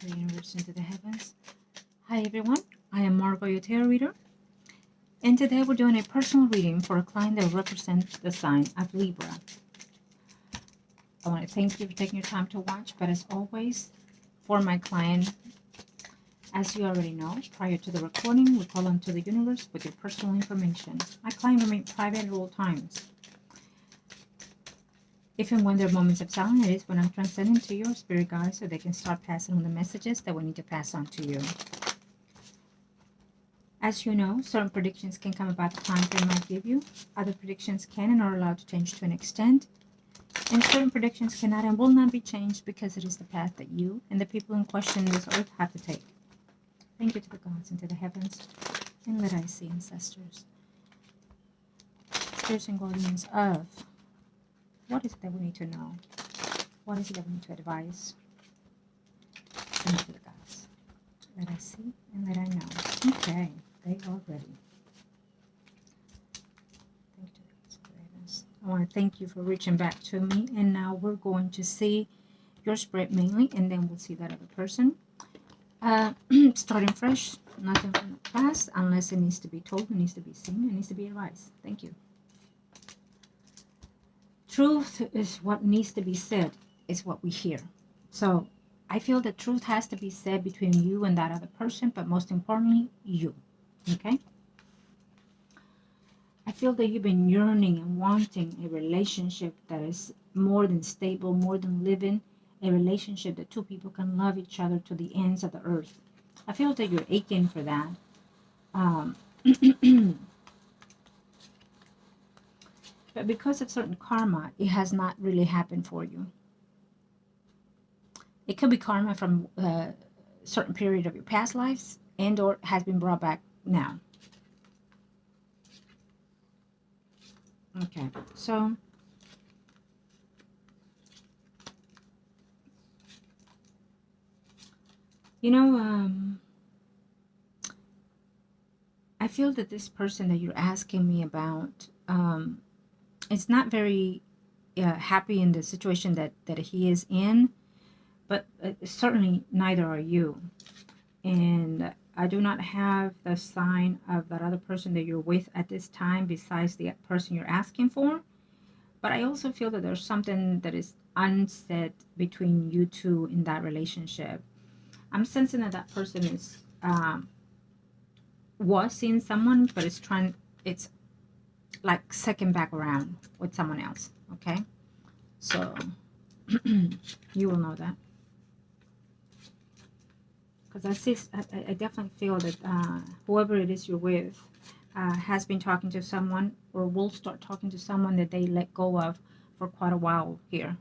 the universe into the heavens. Hi everyone, I am Margot, your tarot reader, and today we're doing a personal reading for a client that represents the sign of Libra. I want to thank you for taking your time to watch, but as always, for my client, as you already know, prior to the recording, we call onto the universe with your personal information. My client remains private at all times. If and when there are moments of silence, it is when I'm transcending to your spirit guides so they can start passing on the messages that we need to pass on to you. As you know, certain predictions can come about the time frame I give you. Other predictions can and are allowed to change to an extent. And certain predictions cannot and will not be changed because it is the path that you and the people in question in this earth have to take. Thank you to the gods and to the heavens, and let I see ancestors, spirits and guardians of what is it that we need to know? What is it that we need to advise? Thank you to the gods. Let I see and let I know. Okay, they are ready. Thank you to the gods and the heavens. I want to thank you for reaching back to me, and now we're going to see your spirit mainly, and then we'll see that other person. Starting fresh, nothing from the past, unless it needs to be told, it needs to be seen, it needs to be advised. Thank you. Truth is what needs to be said, is what we hear. So I feel that truth has to be said between you and that other person, but most importantly, you. Okay? I feel that you've been yearning and wanting a relationship that is more than stable, more than living, a relationship that two people can love each other to the ends of the earth. I feel that you're aching for that. But because of certain karma, it has not really happened for you. It could be karma from a certain period of your past lives and or has been brought back now. Okay, so you know, I feel that this person that you're asking me about, it's not very happy in the situation that he is in, but certainly neither are you. And I do not have the sign of that other person that you're with at this time besides the person you're asking for. But I also feel that there's something that is unsaid between you two in that relationship. I'm sensing that that person is was seeing someone, but it's like second back around with someone else. Okay, so you will know that, because I definitely feel that whoever it is you're with has been talking to someone or will start talking to someone that they let go of for quite a while here.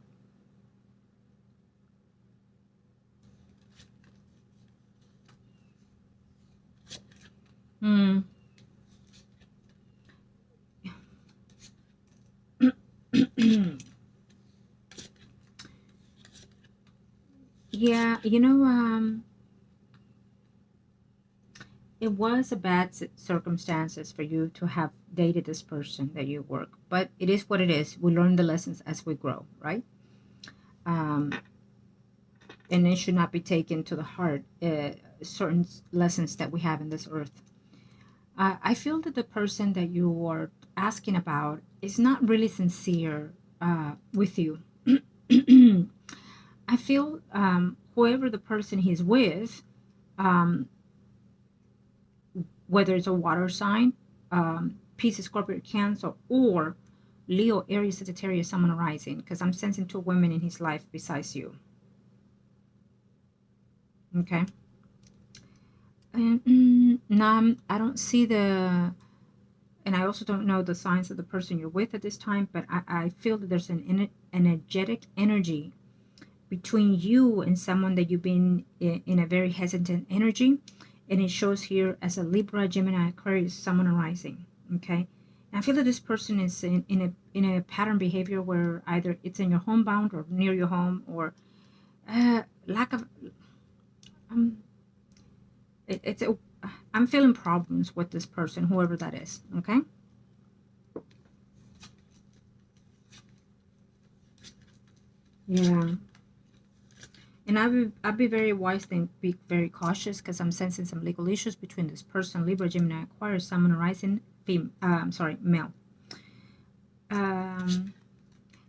Yeah, you know, it was a bad circumstances for you to have dated this person that you work, but it is what it is. We learn the lessons as we grow, right? And it should not be taken to the heart, certain lessons that we have in this earth. I feel that the person that you are asking about is not really sincere with you. I feel whoever the person he's with, whether it's a water sign, Pisces, Scorpio, Cancer, or Leo, Aries, Sagittarius, someone rising, because I'm sensing two women in his life besides you. Okay. And now I don't see the, and I also don't know the signs of the person you're with at this time, but I feel that there's an energetic energy between you and someone that you've been in a very hesitant energy, and it shows here as a Libra, Gemini, Aquarius, someone arising. Okay, and I feel that this person is in a pattern behavior where either it's in your homebound or near your home, or lack of I'm feeling problems with this person, whoever that is. Okay. Yeah. And I'll be very wise and be very cautious because I'm sensing some legal issues between this person, Libra, Gemini, Aquarius, Sun, Rising, male.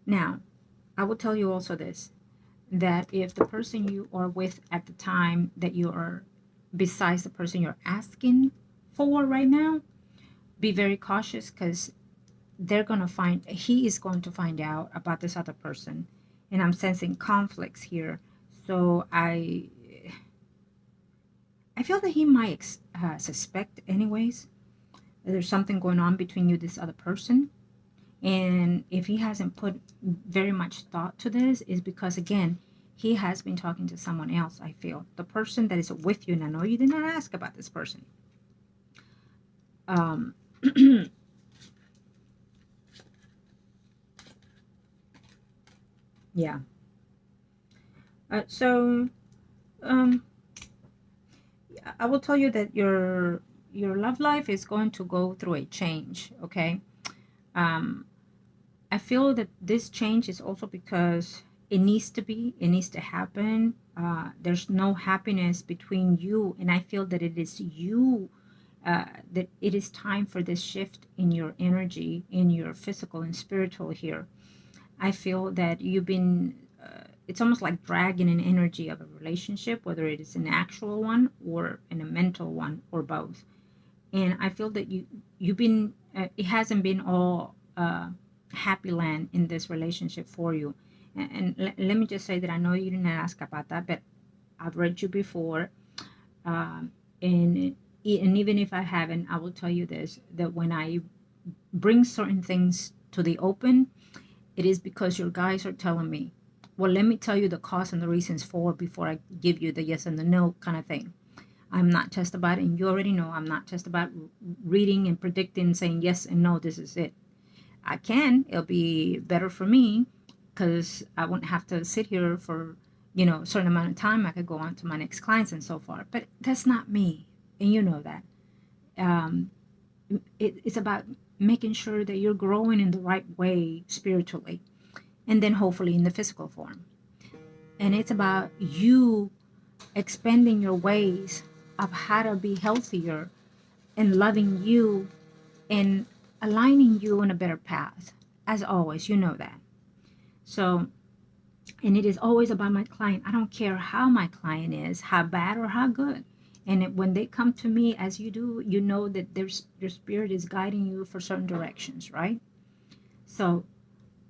Now, I will tell you also this, that if the person you are with at the time that you are, besides the person you're asking for right now, be very cautious because he is going to find out about this other person. And I'm sensing conflicts here. So I feel that he might suspect anyways that there's something going on between you, this other person. And if he hasn't put very much thought to this, is because, again, he has been talking to someone else, I feel. The person that is with you, and I know you did not ask about this person. Yeah. So I will tell you that your love life is going to go through a change, okay? I feel that this change is also because it needs to happen. There's no happiness between you, and I feel that it is you, that it is time for this shift in your energy, in your physical and spiritual here. I feel that you've been, it's almost like dragging an energy of a relationship, whether it is an actual one or in a mental one or both. And I feel that you've been, it hasn't been all happy land in this relationship for you. Let me just say that I know you didn't ask about that, but I've read you before. And even if I haven't, I will tell you this, that when I bring certain things to the open, it is because your guys are telling me, well, let me tell you the cause and the reasons for before I give you the yes and the no kind of thing. I'm not just about, and you already know, I'm not just about reading and predicting, saying yes and no, this is it. It'll be better for me because I wouldn't have to sit here for, a certain amount of time. I could go on to my next clients and so forth. But that's not me. And you know that. It's about making sure that you're growing in the right way spiritually, and then hopefully in the physical form. And it's about you expanding your ways of how to be healthier and loving you and aligning you on a better path. As always, you know that. So, and it is always about my client. I don't care how my client is, how bad or how good. And when they come to me, as you do, you know that your spirit is guiding you for certain directions, right? So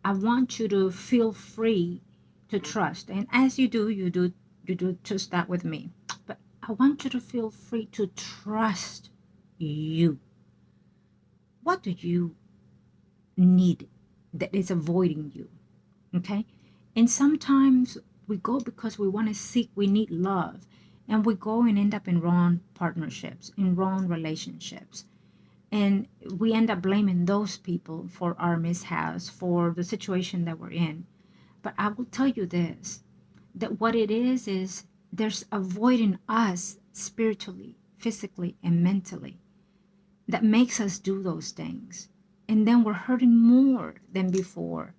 I want you to feel free to trust. And as you do just that with me. But I want you to feel free to trust you. What do you need that is avoiding you? Okay? And sometimes we go because we need love. And we go and end up in wrong partnerships, in wrong relationships. And we end up blaming those people for our mishaps, for the situation that we're in. But I will tell you this, that what it is there's avoiding us spiritually, physically, and mentally that makes us do those things. And then we're hurting more than before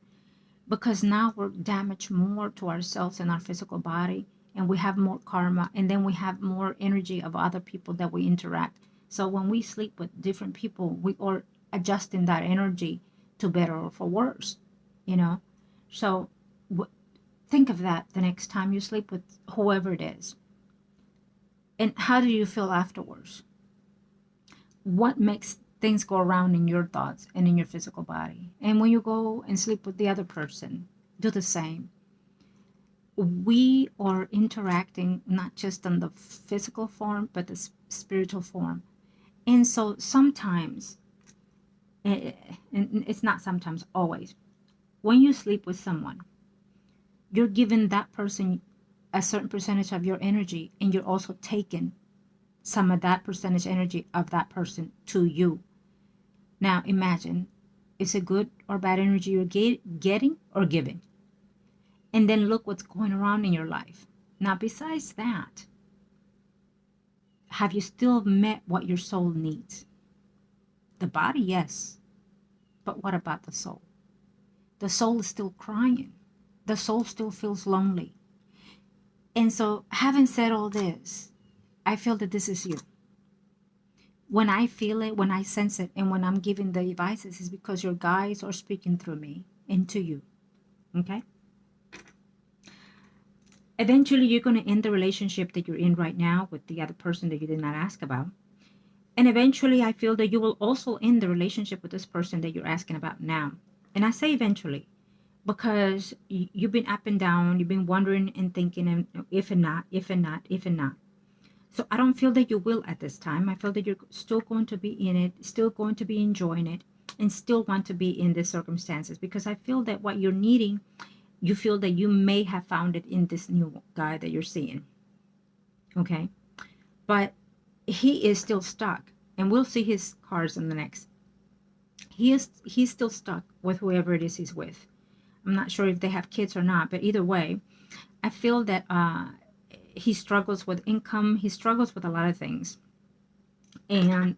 because now we're damaged more to ourselves and our physical body, and we have more karma, and then we have more energy of other people that we interact. So when we sleep with different people, we are adjusting that energy to better or for worse, So think of that the next time you sleep with whoever it is. And how do you feel afterwards? What makes things go around in your thoughts and in your physical body? And when you go and sleep with the other person, do the same. We are interacting not just on the physical form, but the spiritual form. And so sometimes, and it's not sometimes, always, when you sleep with someone, you're giving that person a certain percentage of your energy, and you're also taking some of that percentage energy of that person to you. Now imagine, is it good or bad energy you're getting or giving? And then look what's going around in your life. Now, besides that, have you still met what your soul needs? The body, yes. But what about the soul? The soul is still crying. The soul still feels lonely. And so, having said all this, I feel that this is you. When I feel it, when I sense it, and when I'm giving the advices, is because your guides are speaking through me into you. Okay? Eventually, you're going to end the relationship that you're in right now with the other person that you did not ask about. And eventually, I feel that you will also end the relationship with this person that you're asking about now. And I say eventually because you've been up and down, you've been wondering and thinking, and if and not, if and not, if and not. So I don't feel that you will at this time. I feel that you're still going to be in it, still going to be enjoying it, and still want to be in these circumstances, because I feel that what you're needing, you feel that you may have found it in this new guy that you're seeing. Okay? But he is still stuck, and we'll see his cards in the next. He's still stuck with whoever it is he's with. I'm not sure if they have kids or not, but either way, I feel that he struggles with income. He struggles with a lot of things, and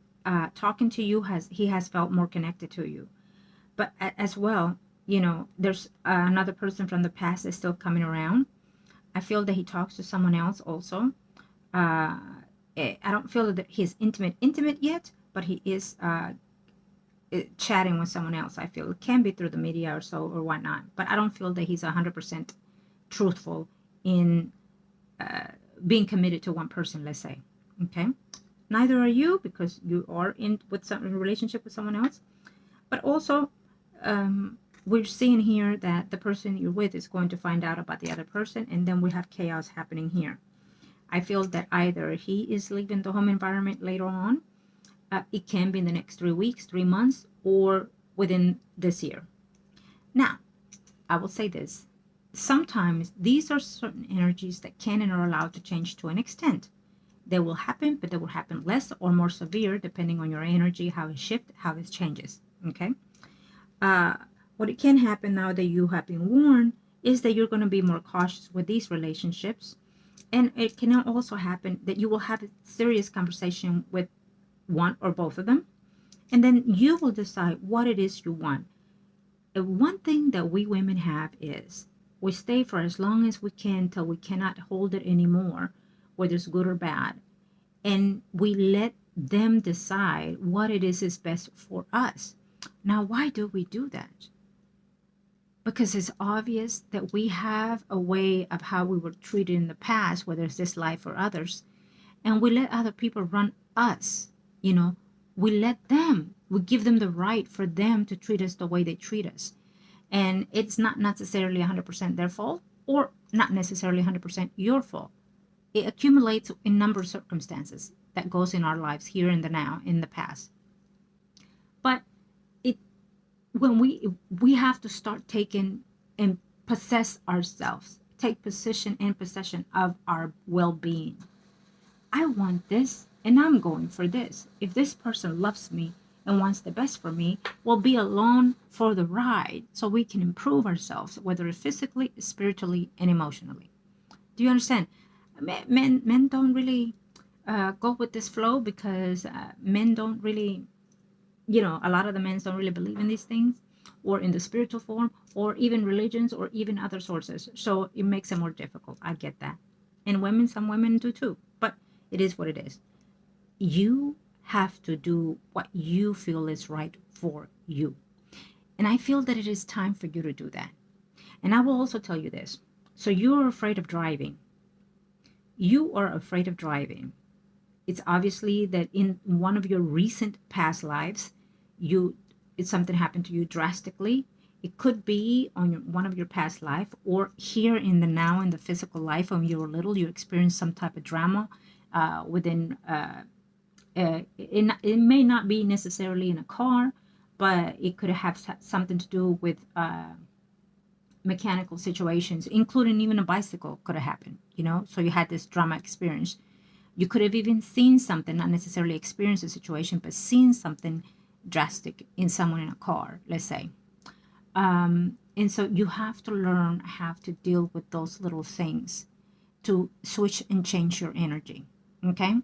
talking to you, he has felt more connected to you. But as well, you know, there's another person from the past that's still coming around. I feel that he talks to someone else also. I don't feel that he's intimate yet, but he is chatting with someone else. I feel it can be through the media or so or whatnot, but I don't feel that he's 100% truthful in being committed to one person, let's say. Okay, neither are you, because you are in a relationship with someone else. But also, we're seeing here that the person you're with is going to find out about the other person, and then we have chaos happening here. I feel that either he is leaving the home environment later on. It can be in the next 3 weeks, 3 months, or within this year. Now, I will say this. Sometimes these are certain energies that can and are allowed to change to an extent. They will happen, but they will happen less or more severe depending on your energy, how it shifts, how it changes. Okay? What it can happen now that you have been warned is that you're going to be more cautious with these relationships. And it can also happen that you will have a serious conversation with one or both of them. And then you will decide what it is you want. And one thing that we women have is we stay for as long as we can till we cannot hold it anymore, whether it's good or bad. And we let them decide what it is best for us. Now, why do we do that? Because it's obvious that we have a way of how we were treated in the past, whether it's this life or others, and we let other people run us. You know, we give them the right for them to treat us the way they treat us. And it's not necessarily 100% their fault, or not necessarily 100% your fault. It accumulates in a number of circumstances that goes in our lives here in the now, in the past. But when we have to start taking and possess ourselves, take position and possession of our well-being. I want this, and I'm going for this. If this person loves me and wants the best for me, we'll be along for the ride so we can improve ourselves, whether physically, spiritually, and emotionally. Do you understand? Men don't really go with this flow, because men don't really, a lot of the men don't really believe in these things, or in the spiritual form, or even religions, or even other sources. So it makes it more difficult. I get that. And women, some women do too. But it is what it is. You have to do what you feel is right for you. And I feel that it is time for you to do that. And I will also tell you this. So you're afraid of driving. You are afraid of driving. It's obviously that in one of your recent past lives, something happened to you drastically. It could be on one of your past life, or here in the now, in the physical life. When you were little, you experienced some type of drama within. It may not be necessarily in a car, but it could have something to do with mechanical situations, including even a bicycle could have happened. So you had this drama experience. You could have even seen something, not necessarily experienced a situation, but seen something drastic in someone in a car, let's say. And so you have to learn how to deal with those little things to switch and change your energy. Okay?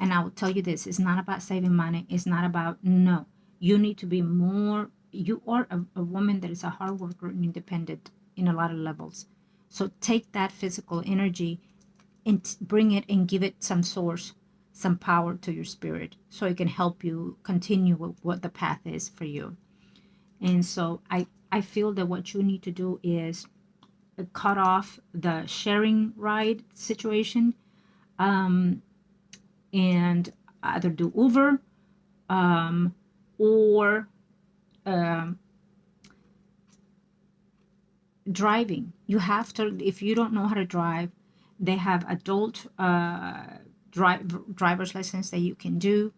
And I will tell you this, it's not about saving money. It's not about, no. You need to be more, you are a woman that is a hard worker and independent in a lot of levels. So take that physical energy and bring it and give it some source, some power to your spirit, so it can help you continue with what the path is for you. And so I feel that what you need to do is cut off the sharing ride situation, and either do Uber, or um, driving. You have to, if you don't know how to drive, they have adult driver's license that you can do.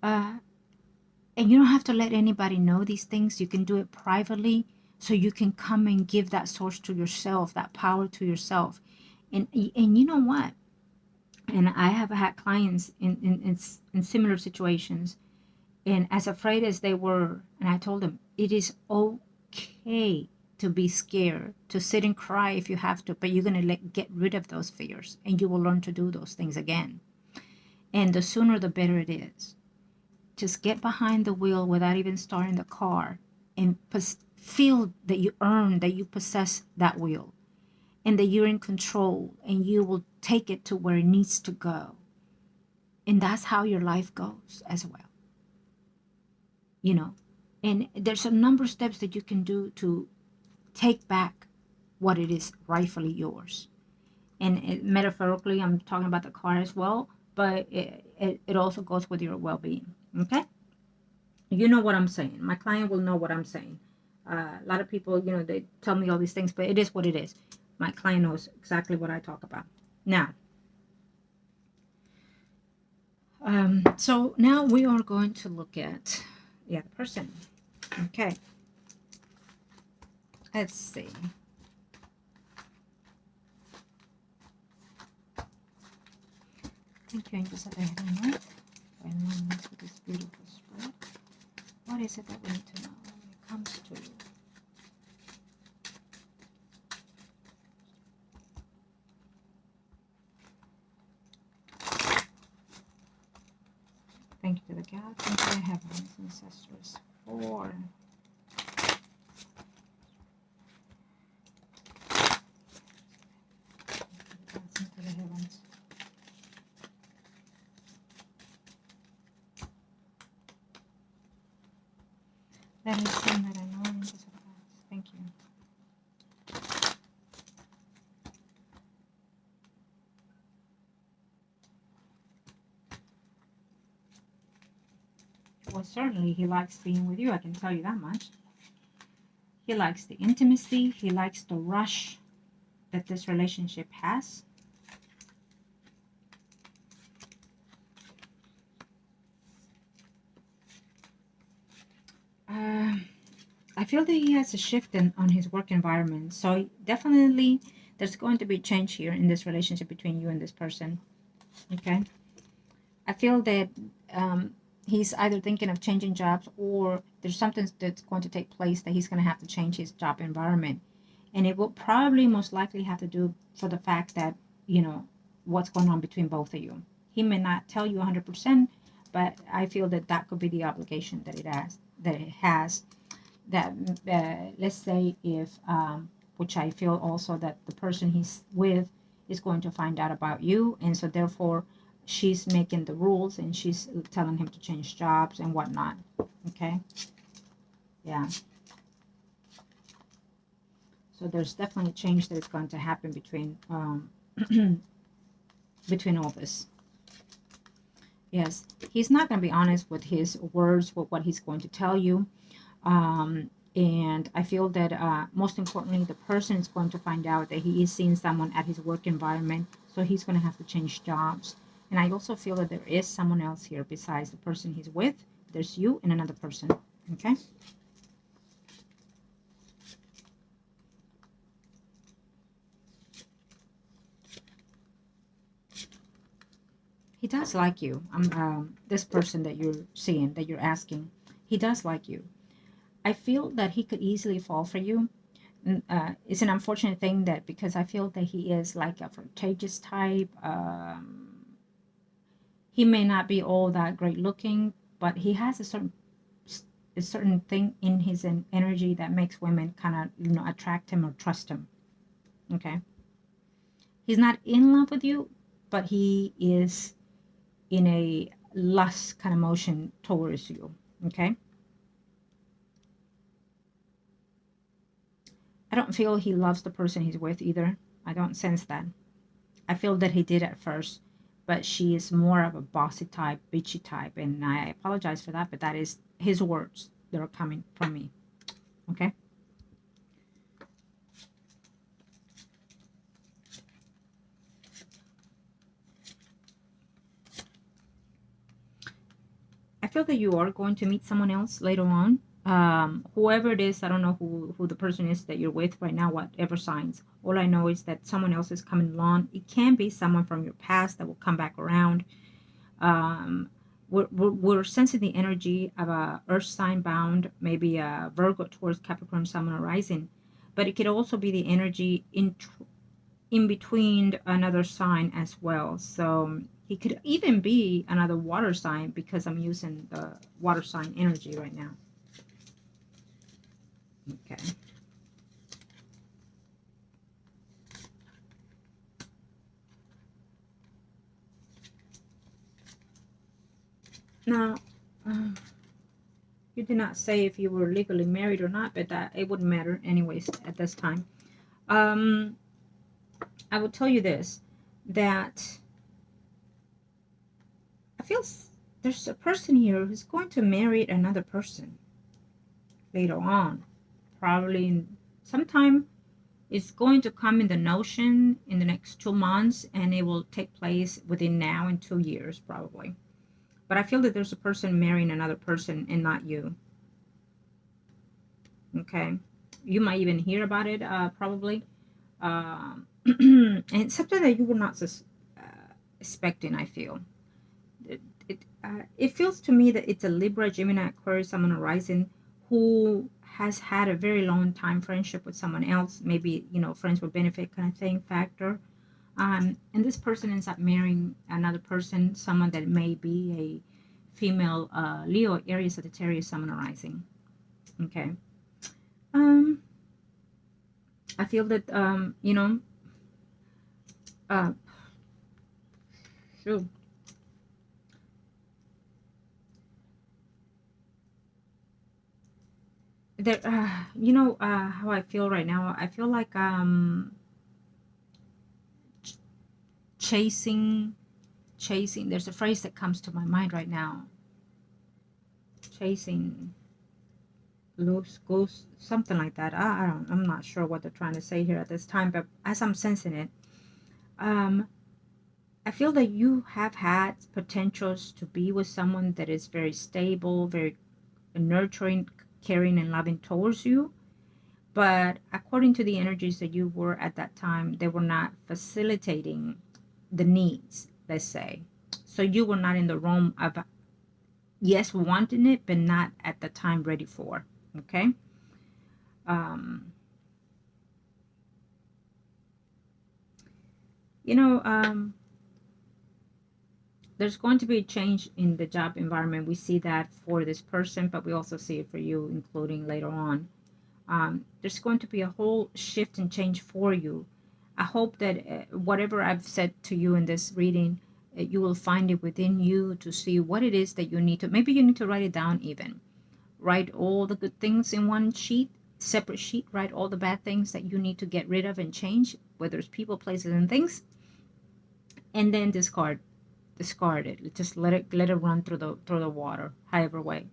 And you don't have to let anybody know these things. You can do it privately, so you can come and give that source to yourself, that power to yourself. And you know what? And I have had clients in similar situations, and as afraid as they were, and I told them, it is okay to be scared, to sit and cry if you have to, but you're going to get rid of those fears, and you will learn to do those things again. And the sooner the better it is. Just get behind the wheel without even starting the car, and feel that you earn, that you possess that wheel, and that you're in control, and you will take it to where it needs to go. And that's how your life goes as well. You know, and there's a number of steps that you can do to take back what it is rightfully yours. And metaphorically, I'm talking about the car as well, but it also goes with your well-being. Okay, you know what I'm saying. My client will know what I'm saying. A lot of people, you know, they tell me all these things, but it is what it is. My client knows exactly what I talk about. Now, so now we are going to look at the other person. Okay, let's see. Thank you, angels of the heavenly light. With this beautiful spread. What is it that we need to know when it comes to you? Thank you to the God, thank you to the heavens, ancestors, for thank you to the heavens. Let me see that I know angels of God. Thank you. Well, certainly he likes being with you. I can tell you that much. He likes the intimacy. He likes the rush that this relationship has. I feel that he has a shift on his work environment. So definitely there's going to be change here in this relationship between you and this person. Okay. I feel that he's either thinking of changing jobs, or there's something that's going to take place that he's going to have to change his job environment. And it will probably most likely have to do for the fact that, you know, what's going on between both of you. He may not tell you 100%, but I feel that that could be the obligation that it has. That let's say if, which I feel also that the person he's with is going to find out about you, and so therefore she's making the rules and she's telling him to change jobs and whatnot. Okay, yeah. So there's definitely a change that is going to happen between between all this. Yes, he's not going to be honest with his words, with what he's going to tell you. And I feel that most importantly, the person is going to find out that he is seeing someone at his work environment, so he's going to have to change jobs. And I also feel that there is someone else here besides the person he's with. There's you and another person. Okay. He does like you. This person that you're seeing, that you're asking, he does like you. I feel that he could easily fall for you. It's an unfortunate thing that, because I feel that he is like a flirtatious type. He may not be all that great looking, but he has a certain thing in his energy that makes women kind of, you know, attract him or trust him. Okay. He's not in love with you, but he is in a lust kind of motion towards you. Okay. I don't feel he loves the person he's with either. I don't sense that. I feel that he did at first, but she is more of a bossy type, bitchy type, and I apologize for that, but that is his words that are coming from me. Okay. I feel that you are going to meet someone else later on. Whoever it is, I don't know who the person is that you're with right now, whatever signs. All I know is that someone else is coming along. It can be someone from your past that will come back around. Um, we're sensing the energy of a earth sign bound, maybe a Virgo towards Capricorn, Sun, or Rising. But it could also be the energy in between another sign as well. So he could even be another water sign because I'm using the water sign energy right now. Okay. Now, you did not say if you were legally married or not, but that it wouldn't matter anyways at this time. I will tell you this, that I feel there's a person here who's going to marry another person later on. Probably sometime it's going to come in the notion in the next 2 months, and it will take place within now and 2 years probably. But I feel that there's a person marrying another person and not you. Okay. You might even hear about it probably. And it's something that you were not expecting, I feel. It feels to me that it's a Libra, Gemini, Aquarius, someone arising who has had a very long time friendship with someone else, maybe, friends with benefit kind of thing factor. And this person ends up marrying another person, someone that may be a female Leo, Aries, Sagittarius, someone arising. Okay. I feel that, shoot. There, how I feel right now. I feel like chasing. There's a phrase that comes to my mind right now. Chasing, loose goose, something like that. I'm not sure what they're trying to say here at this time, but as I'm sensing it, I feel that you have had potentials to be with someone that is very stable, very nurturing, caring, and loving towards you. But according to the energies that you were at that time, they were not facilitating the needs, let's say. So you were not in the realm of, yes, wanting it, but not at the time ready for. Okay. There's going to be a change in the job environment. We see that for this person, but we also see it for you, including later on. There's going to be a whole shift and change for you. I hope that whatever I've said to you in this reading, you will find it within you to see what it is that you need to. Maybe you need to write it down even. Write all the good things in one sheet, separate sheet. Write all the bad things that you need to get rid of and change, whether it's people, places, and things. And then discard it. Just let it run through the water, however way.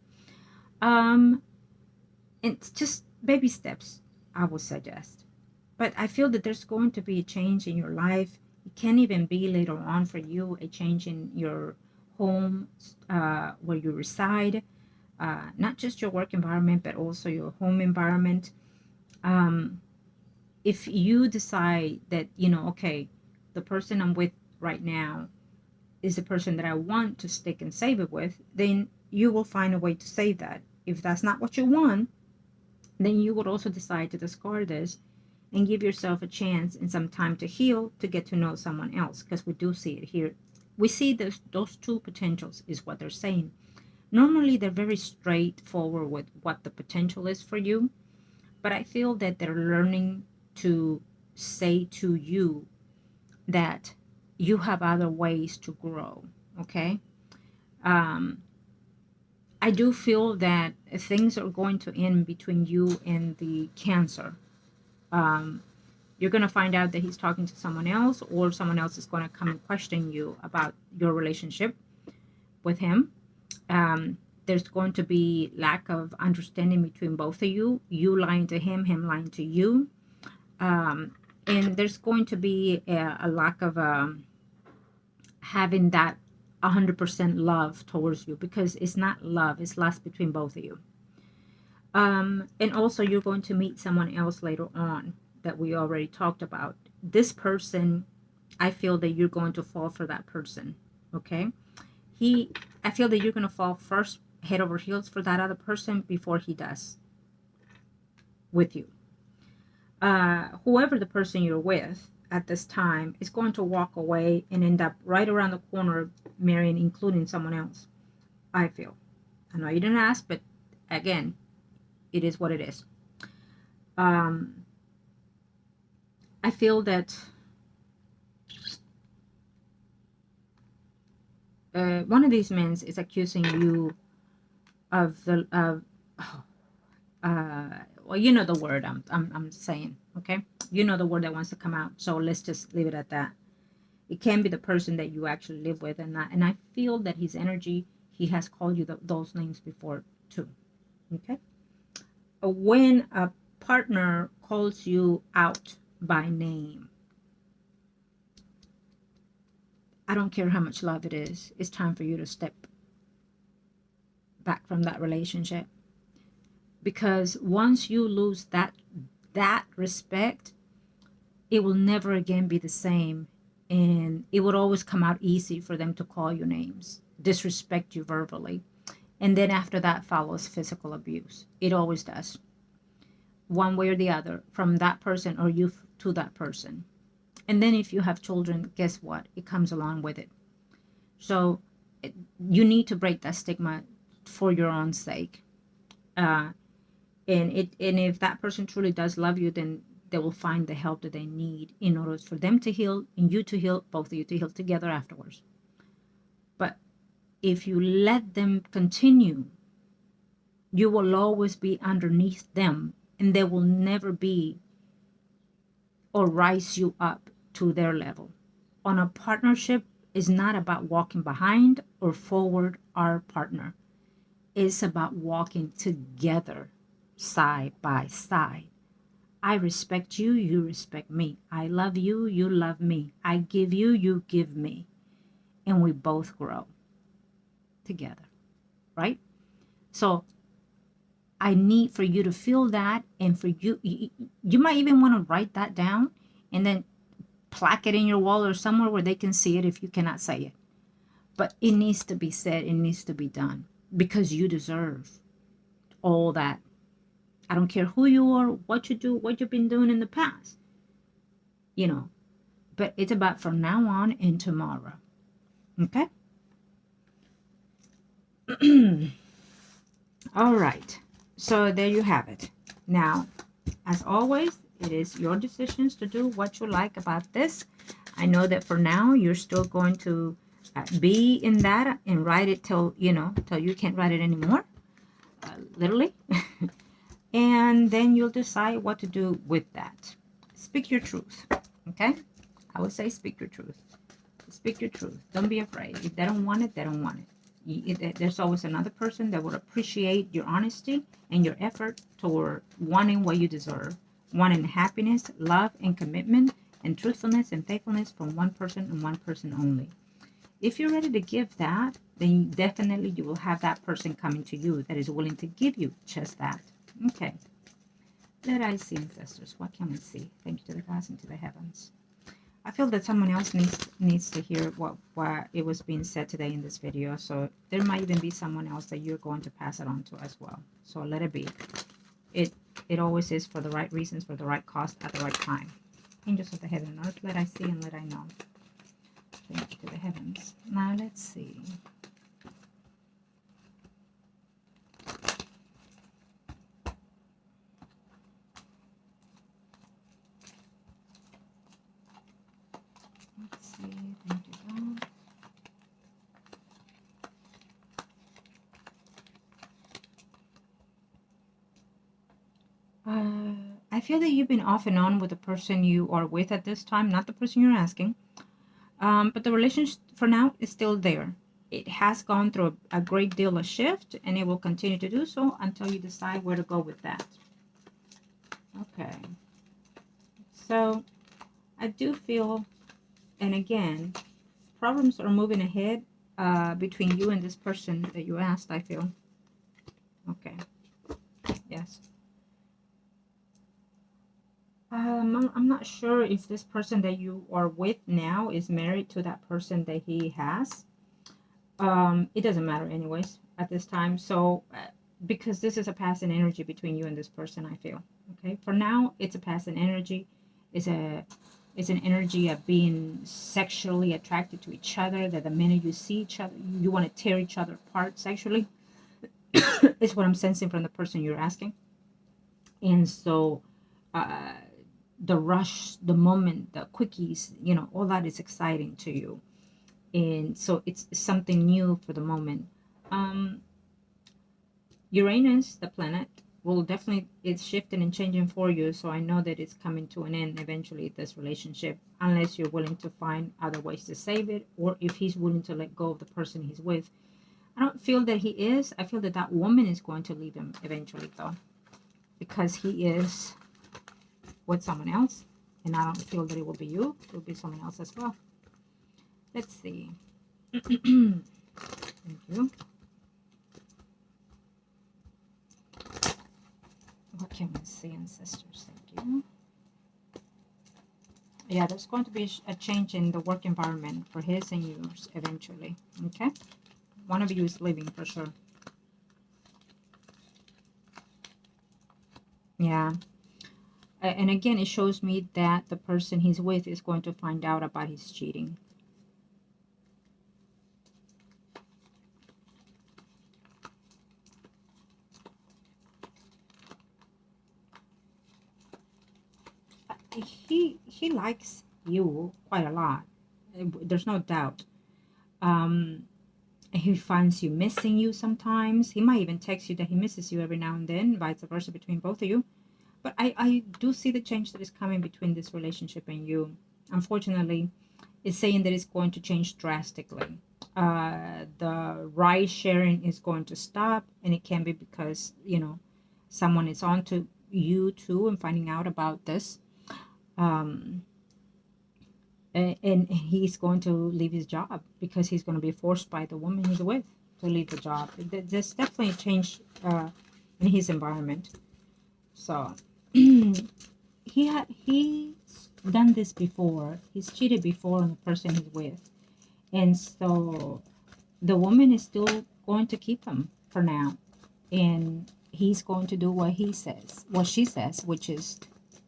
It's just baby steps, I would suggest. But I feel that there's going to be a change in your life. It can even be later on for you, a change in your home, where you reside, not just your work environment, but also your home environment. If you decide that, okay, the person I'm with right now is the person that I want to stick and save it with, then you will find a way to save that. If that's not what you want, then you would also decide to discard this and give yourself a chance and some time to heal, to get to know someone else, because we do see it here. We see those two potentials is what they're saying. Normally, they're very straightforward with what the potential is for you, but I feel that they're learning to say to you that you have other ways to grow, okay? I do feel that things are going to end between you and the Cancer. Um, you're going to find out that he's talking to someone else, or someone else is going to come and question you about your relationship with him. There's going to be lack of understanding between both of you. You lying to him, him lying to you. And there's going to be a lack of having that 100% love towards you, because it's not love, it's lust between both of you. And also you're going to meet someone else later on that we already talked about. This person, I feel that you're going to fall for that person, okay? I feel that you're going to fall first head over heels for that other person before he does with you. Whoever the person you're with at this time is going to walk away and end up right around the corner marrying, including someone else, I feel. I know you didn't ask, but again, it is what it is. I feel that one of these men is accusing you of the well, you know the word I'm saying, okay? You know the word that wants to come out, so let's just leave it at that. It can be the person that you actually live with, and I feel that his energy, he has called you those names before too, okay? When a partner calls you out by name, I don't care how much love it is, it's time for you to step back from that relationship. Because once you lose that respect, it will never again be the same, and it would always come out easy for them to call you names, disrespect you verbally, and then after that follows physical abuse. It always does, one way or the other, from that person or you to that person. And then if you have children, guess what? It comes along with it. So you need to break that stigma for your own sake. And if that person truly does love you, then they will find the help that they need in order for them to heal and you to heal, both of you to heal together afterwards. But if you let them continue, you will always be underneath them, and they will never be or rise you up to their level. On a partnership is not about walking behind or forward our partner. It's about walking together, side by side. I respect you, you respect me. I love you, you love me. I give you, you give me. And we both grow together, right? So I need for you to feel that, and for you might even want to write that down and then plaque it in your wall or somewhere where they can see it if you cannot say it. But it needs to be said, it needs to be done, because you deserve all that. I don't care who you are, what you do, what you've been doing in the past, you know, but it's about from now on and tomorrow. Okay? All right. So there you have it. Now, as always, it is your decisions to do what you like about this. I know that for now, you're still going to be in that and write it till you can't write it anymore, literally. And then you'll decide what to do with that. Speak your truth, okay? I would say speak your truth. Speak your truth. Don't be afraid. If they don't want it, they don't want it. There's always another person that would appreciate your honesty and your effort toward wanting what you deserve, wanting happiness, love, and commitment, and truthfulness and faithfulness from one person and one person only. If you're ready to give that, then definitely you will have that person coming to you that is willing to give you just that. Okay. Let I see, ancestors. What can we see? Thank you to the gods and to the heavens. I feel that someone else needs to hear what it was being said today in this video. So there might even be someone else that you're going to pass it on to as well. So let it be. It always is for the right reasons, for the right cause, at the right time. Angels of the heaven and earth, let I see and let I know. Thank you to the heavens. Now let's see. Let's see. Thank feel that you've been off and on with the person you are with at this time, not the person you're asking. But the relationship for now is still there. It has gone through a great deal of shift, and it will continue to do so until you decide where to go with that. Okay. So I do feel, and again, problems are moving ahead between you and this person that you asked, I feel. Okay. Yes. I'm not sure if this person that you are with now is married to that person that he has. It doesn't matter anyways at this time. So, because this is a passing energy between you and this person, I feel. Okay. For now, it's a passing energy. It's an energy of being sexually attracted to each other. That the minute you see each other, you want to tear each other apart sexually. Is what I'm sensing from the person you're asking. And so, the rush, the moment, the quickies, all that is exciting to you. And so it's something new for the moment. Uranus, the planet, will definitely, it's shifting and changing for you. So I know that it's coming to an end eventually, this relationship, unless you're willing to find other ways to save it, or if he's willing to let go of the person he's with. I don't feel that he is. I feel that that woman is going to leave him eventually, though, because he is with someone else, and I don't feel that it will be you. It will be someone else as well. Let's see. Thank you. What can we see, ancestors? Thank you. Yeah, there's going to be a change in the work environment for his and yours eventually. Okay? One of you is leaving for sure. Yeah. And again, it shows me that the person he's with is going to find out about his cheating. He likes you quite a lot. There's no doubt. He finds you missing you sometimes. He might even text you that he misses you every now and then, vice versa between both of you. But I do see the change that is coming between this relationship and you. Unfortunately, it's saying that it's going to change drastically. The ride sharing is going to stop, and it can be because, someone is on to you too and finding out about this. And he's going to leave his job because he's going to be forced by the woman he's with to leave the job. There's definitely a change in his environment. So he's done this before. He's cheated before on the person he's with, and so the woman is still going to keep him for now, and he's going to do what she says, which is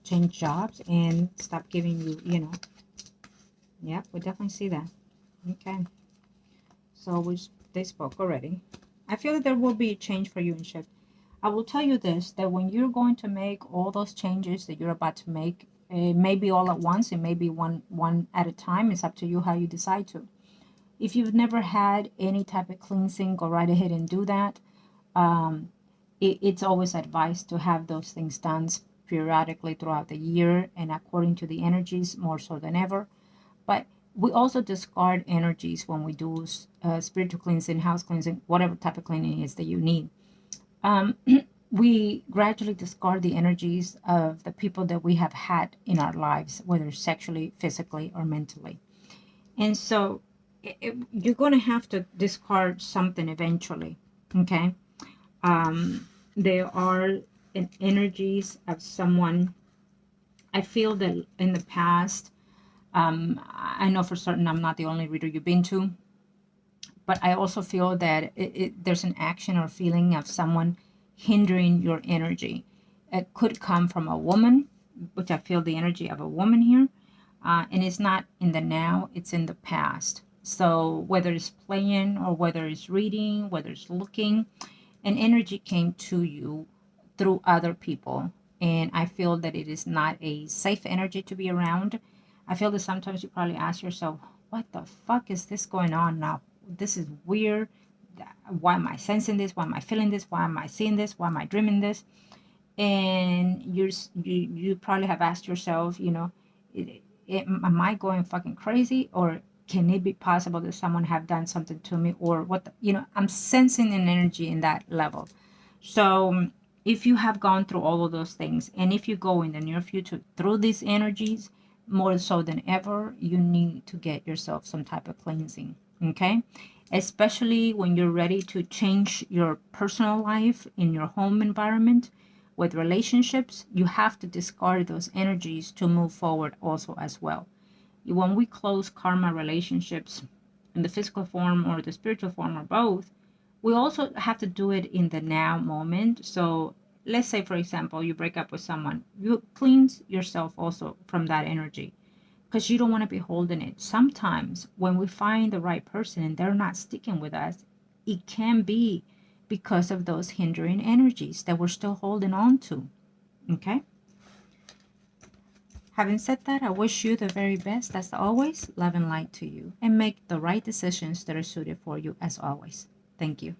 change jobs and stop giving you, Yeah, we definitely see that. Okay. So they spoke already. I feel that there will be a change for you in shift. I will tell you this, that when you're going to make all those changes that you're about to make, it may be all at once, it may be one at a time. It's up to you how you decide to. If you've never had any type of cleansing, go right ahead and do that. It's always advised to have those things done periodically throughout the year and according to the energies, more so than ever. But we also discard energies when we do spiritual cleansing, house cleansing, whatever type of cleaning it is that you need. We gradually discard the energies of the people that we have had in our lives, whether sexually, physically, or mentally. And so you're going to have to discard something eventually, okay? There are energies of someone. I feel that in the past, I know for certain I'm not the only reader you've been to, but I also feel that there's an action or feeling of someone hindering your energy. It could come from a woman, which I feel the energy of a woman here, and it's not in the now, it's in the past. So whether it's playing or whether it's reading, whether it's looking, an energy came to you through other people, and I feel that it is not a safe energy to be around. I feel that sometimes you probably ask yourself, what the fuck is this going on now? This is weird. Why am I sensing this? Why am I feeling this? Why am I seeing this? Why am I dreaming this? and you probably have asked yourself, you know, am I going fucking crazy, or can it be possible that someone have done something to me, or what you know, I'm sensing an energy in that level. So if you have gone through all of those things, and if you go in the near future through these energies, more so than ever, you need to get yourself some type of cleansing. Okay, especially when you're ready to change your personal life in your home environment with relationships, you have to discard those energies to move forward also as well. When we close karma relationships in the physical form or the spiritual form or both, we also have to do it in the now moment. So let's say, for example, you break up with someone, you cleanse yourself also from that energy, because you don't want to be holding it. Sometimes when we find the right person and they're not sticking with us, it can be because of those hindering energies that we're still holding on to. Okay? Having said that, I wish you the very best as always. Love and light to you. And make the right decisions that are suited for you as always. Thank you.